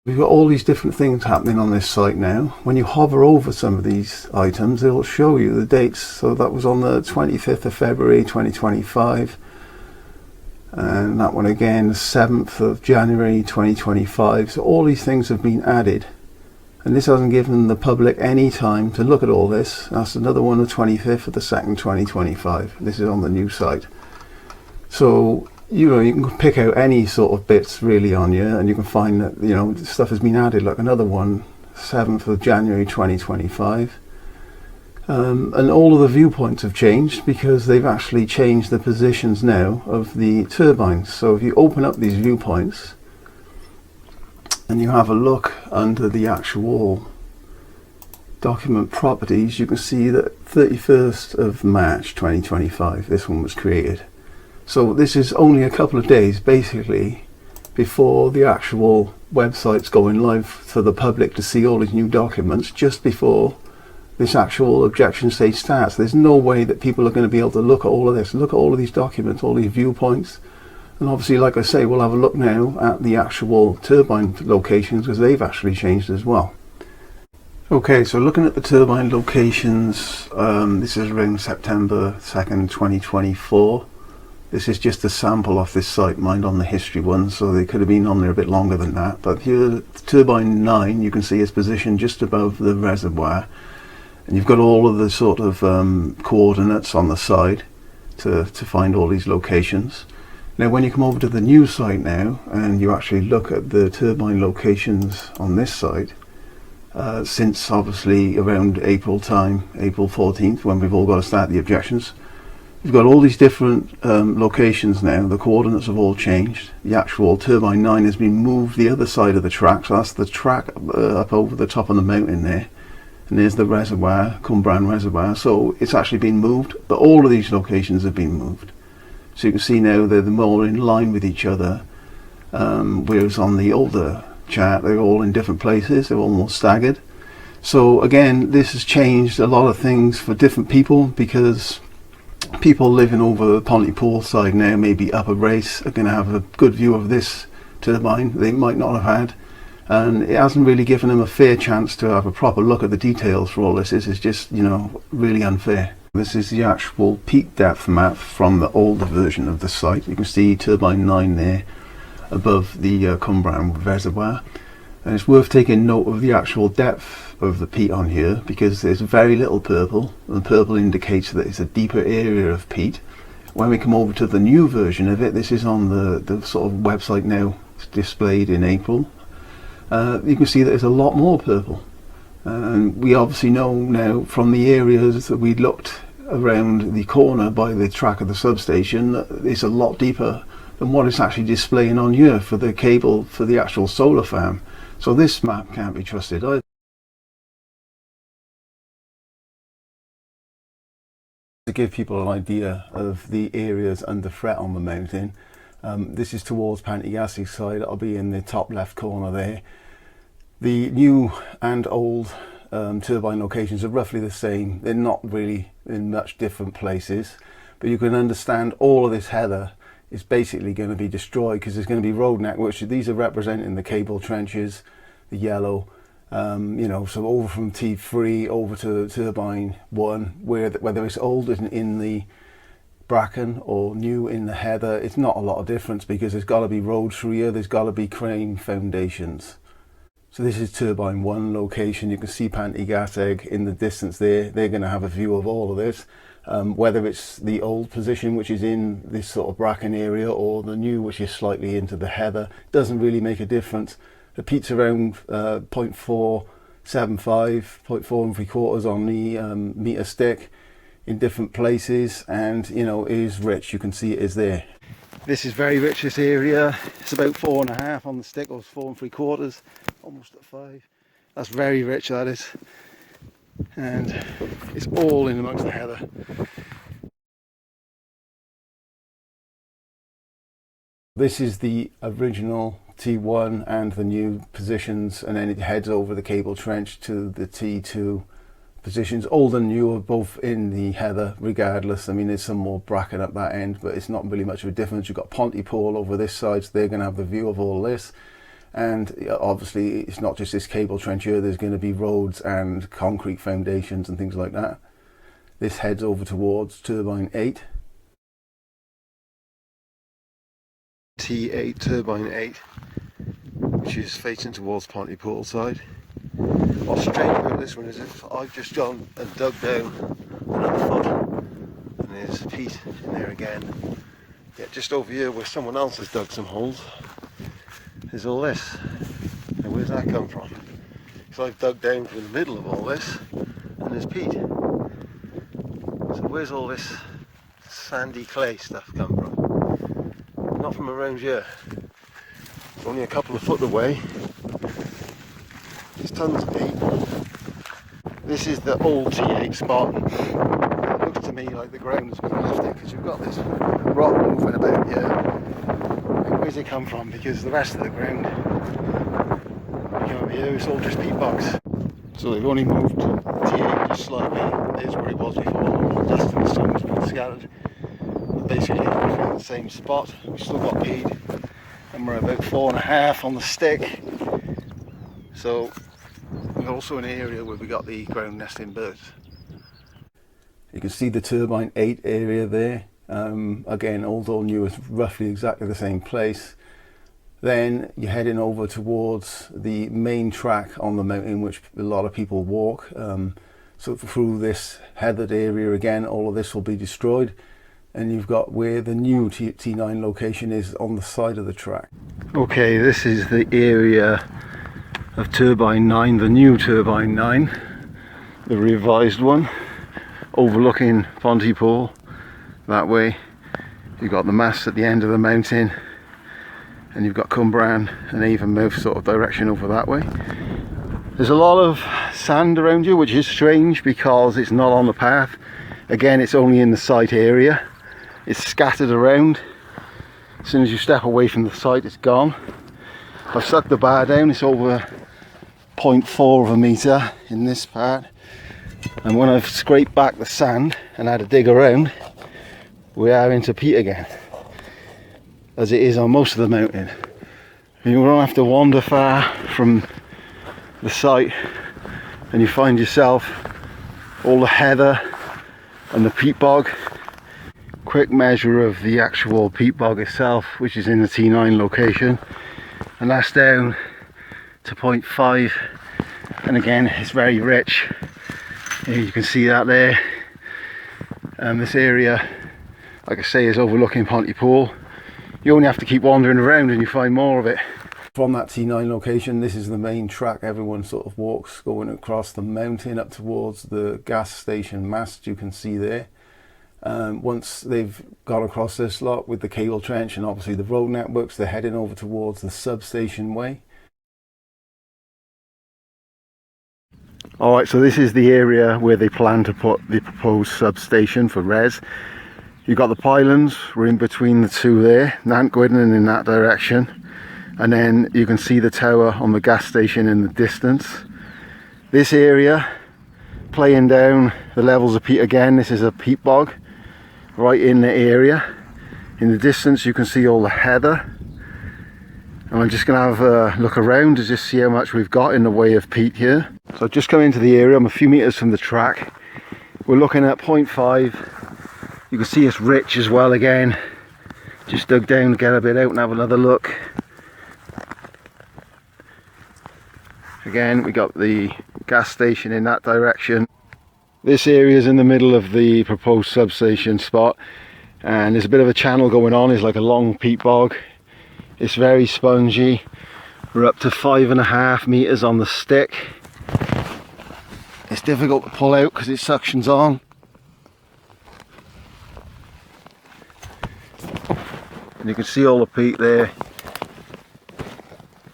We've got all these different things happening on this site now. When you hover over some of these items, it'll show you the dates. So that was on the 25th of February 2025, and that one again the 7th of January 2025. So all these things have been added, and this hasn't given the public any time to look at all this. That's another one, the 25th of the 2nd 2025. This is on the new site. So you can pick out any sort of bits really on you, and you can find that stuff has been added, like another one, 7th of January 2025. And all of the viewpoints have changed because they've actually changed the positions now of the turbines. So if you open up these viewpoints and you have a look under the actual document properties, you can see that 31st of March 2025 this one was created. So this is only a couple of days basically before the actual website's going live for the public to see all these new documents, just before this actual objection stage starts. There's no way that people are going to be able to look at all of this, look at all of these documents, all these viewpoints. And obviously, like I say, we'll have a look now at the actual turbine locations because they've actually changed as well. Okay, so looking at the turbine locations, this is around September 2nd 2024. This is just a sample off this site, mind on the history one, so they could have been on there a bit longer than that. But here, turbine 9, you can see is positioned just above the reservoir, and you've got all of the sort of coordinates on the side to find all these locations. Now when you come over to the new site now, and you actually look at the turbine locations on this site, since obviously around April time, April 14th, when we've all got to start the objections, you've got all these different locations now. The coordinates have all changed. The actual turbine 9 has been moved the other side of the track, so that's the track up over the top of the mountain there. And there's the reservoir, Cumbran Reservoir. So it's actually been moved, but all of these locations have been moved. So you can see now they're more in line with each other, whereas on the older chart they're all in different places, they're almost staggered. So again, this has changed a lot of things for different people, because people living over Pontypool side now, maybe Upper Race, are going to have a good view of this turbine they might not have had, and it hasn't really given them a fair chance to have a proper look at the details for all this. This is just really unfair. This is the actual peat depth map from the older version of the site. You can see turbine 9 there above the Cumbran Reservoir, and it's worth taking note of the actual depth of the peat on here, because there's very little purple, and purple indicates that it's a deeper area of peat. When we come over to the new version of it, this is on the sort of website now, it's displayed in April, you can see that there's a lot more purple. And we obviously know now from the areas that we looked around the corner by the track of the substation that it's a lot deeper than what it's actually displaying on here for the cable for the actual solar farm. So this map can't be trusted either. To give people an idea of the areas under threat on the mountain, this is towards Pantygassig side. That'll be in the top left corner there. The new and old turbine locations are roughly the same. They're not really in much different places, but you can understand all of this heather is basically going to be destroyed because there's going to be road networks. These are representing the cable trenches, the yellow, so over from T3 over to turbine 1, whether it's old in the bracken or new in the heather, it's not a lot of difference, because there's got to be roads through here, there's got to be crane foundations. So this is turbine 1 location. You can see Pantygassig in the distance there. They're going to have a view of all of this. Whether it's the old position, which is in this sort of bracken area, or the new, which is slightly into the heather, doesn't really make a difference. The peat's around 0.475, 0.4 3/4 on the meter stick in different places, and it is rich. You can see it is there. This is very rich, this area. It's about 4.5 on the stick, or 4 3/4, almost at 5. That's very rich, that is. And it's all in amongst the heather. This is the original T1 and the new positions, and then it heads over the cable trench to the T2 positions. Old and new are both in the heather regardless. I mean, there's some more bracken at that end, but it's not really much of a difference. You've got Pontypool over this side, so they're going to have the view of all this. And obviously it's not just this cable trench here, there's going to be roads and concrete foundations and things like that. This heads over towards turbine 8. T8 turbine 8, which is facing towards Pontypool side. What's strange about this one is if I've just gone and dug down another foot, and there's peat in there again. Yet just over here where someone else has dug some holes, there's all this. Now where's that come from? Because I've dug down to the middle of all this, and there's peat. So where's all this sandy clay stuff come from? Not from around here. It's only a couple of foot away. There's tons of peat. This is the old T8 spot. It looks to me like the ground has been lifted because you've got this rock moving about here. And where's it come from? Because the rest of the ground, you come over here, it's all just peat bogs. So they've only moved T8 just slightly. There's where it was before. All the dust and the stones been scattered. Basically roughly in the same spot. We've still got peat, and we're about 4.5 on the stick. So we're also an area where we got the ground nesting birds. You can see the turbine 8 area there. Again, although new, it's roughly exactly the same place. Then you're heading over towards the main track on the mountain, which a lot of people walk. So through this heathered area again, all of this will be destroyed. And you've got where the new T9 location is on the side of the track. Okay, this is the area of turbine 9, the new turbine 9, the revised one, overlooking Pontypool. That way you've got the mast at the end of the mountain, and you've got Cumbraen and Avonmouth sort of direction over that way. There's a lot of sand around you, which is strange because it's not on the path. Again, it's only in the site area. It's scattered around. As soon as you step away from the site, it's gone. I've sucked the bar down. It's over 0.4 of a metre in this part. And when I've scraped back the sand and had a dig around, we are into peat again, as it is on most of the mountain. You don't have to wander far from the site and you find yourself all the heather and the peat bog. Quick measure of the actual peat bog itself, which is in the T9 location, and that's down to 0.5, and again it's very rich. You can see that there. This area, like I say, is overlooking Pontypool. You only have to keep wandering around and you find more of it. From that T9 location, this is the main track everyone sort of walks, going across the mountain up towards the gas station mast you can see there. Once they've got across this lot with the cable trench and obviously the road networks, they're heading over towards the substation way. Alright, so this is the area where they plan to put the proposed substation for res. You've got the pylons, we're in between the two there, Nantgwyddyn in that direction, and then you can see the tower on the gas station in the distance. This area, playing down the levels of peat again, this is a peat bog right in the area. In the distance you can see all the heather, and I'm just going to have a look around to just see how much we've got in the way of peat here. So I've just come into the area, I'm a few metres from the track. We're looking at 0.5. You can see it's rich as well again. Just dug down to get a bit out and have another look. Again, we got the gas station in that direction. This area is in the middle of the proposed substation spot, and there's a bit of a channel going on. It's like a long peat bog. It's very spongy. We're up to 5.5 metres on the stick. It's difficult to pull out because it suctions on. And you can see all the peat there.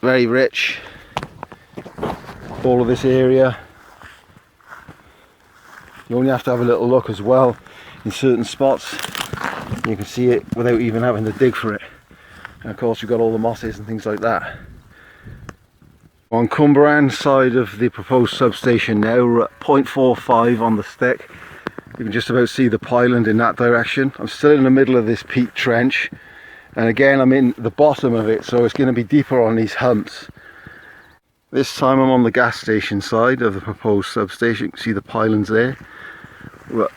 Very rich. All of this area. You only have to have a little look as well in certain spots. You can see it without even having to dig for it. And of course you've got all the mosses and things like that. On Cumbraen's side of the proposed substation now, we're at 0.45 on the stick. You can just about see the pylon in that direction. I'm still in the middle of this peat trench, And again, I'm in the bottom of it, so it's going to be deeper on these humps. This time I'm on the gas station side of the proposed substation. You can see the pylons there. We're at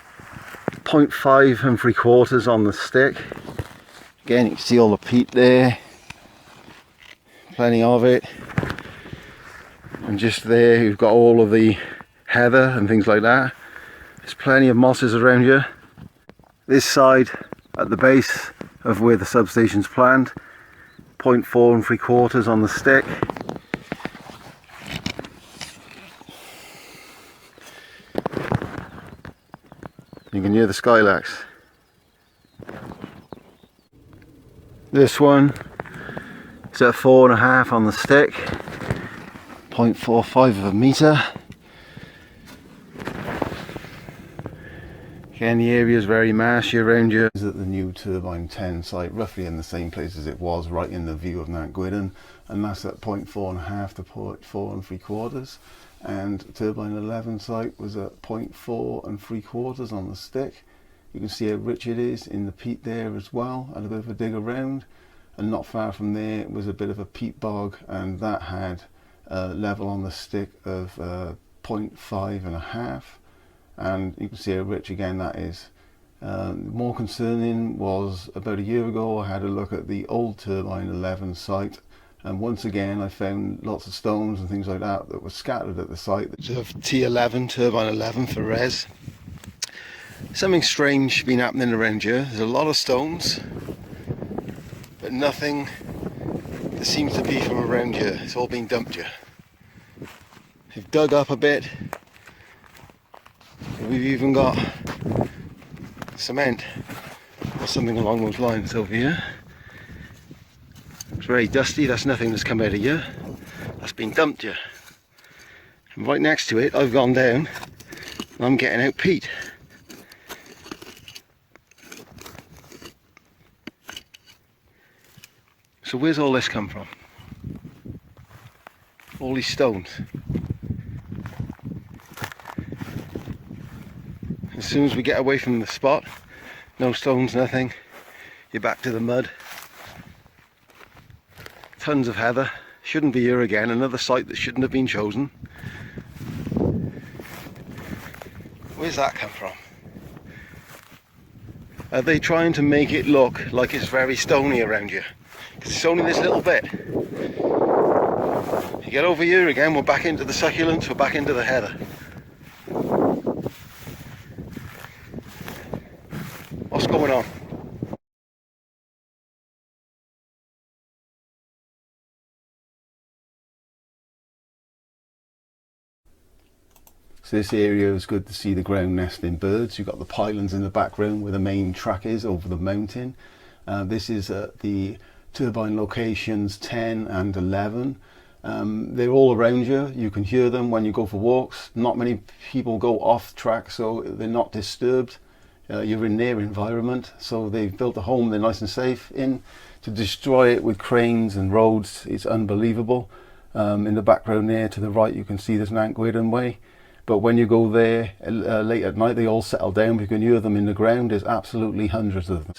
0.5 3/4 on the stick. Again, you can see all the peat there. Plenty of it. And just there, you've got all of the heather and things like that. There's plenty of mosses around here. This side, at the base of where the substation's planned, 0.4 3/4 on the stick. You can hear the skylarks. This one is at 4.5 on the stick, 0.45 of a metre. Again, the area is very marshy around here. This is at the new Turbine 10 site, roughly in the same place as it was, right in the view of Aug2024, and that's at 0.4.5 to 0.4 3/4. And Turbine 11 site was at 0.4 3/4 on the stick. You can see how rich it is in the peat there as well, and a bit of a dig around. And not far from there was a bit of a peat bog, and that had a level on the stick of 0.5.5. And you can see how rich again that is. More concerning was about a year ago I had a look at the old Turbine 11 site, and once again I found lots of stones and things like that were scattered at the site. Of T11, Turbine 11 for res. Something strange been happening around here. There's a lot of stones, but nothing that seems to be from around here. It's all been dumped here. They've dug up a bit. We've even got cement or something along those lines over here. It's very dusty. That's nothing that's come out of here. That's been dumped here. And right next to it, I've gone down and I'm getting out peat. So where's all this come from? All these stones. As soon as we get away from the spot, no stones, nothing, you're back to the mud. Tons of heather. Shouldn't be here again. Another site that shouldn't have been chosen. Where's that come from? Are they trying to make it look like it's very stony around here? Because it's only this little bit. You get over here again, we're back into the succulents, we're back into the heather. What's going on? So this area is good to see the ground nesting birds. You've got the pylons in the background where the main track is over the mountain. This is the turbine locations 10 and 11. They're all around you. You can hear them when you go for walks. Not many people go off track, so they're not disturbed. You're in their environment, so they've built a home they're nice and safe in. To destroy it with cranes and roads, it's unbelievable. In the background there to the right you can see there's an Aug2024 way, but when you go there late at night they all settle down. You can hear them in the ground. There's absolutely hundreds of them.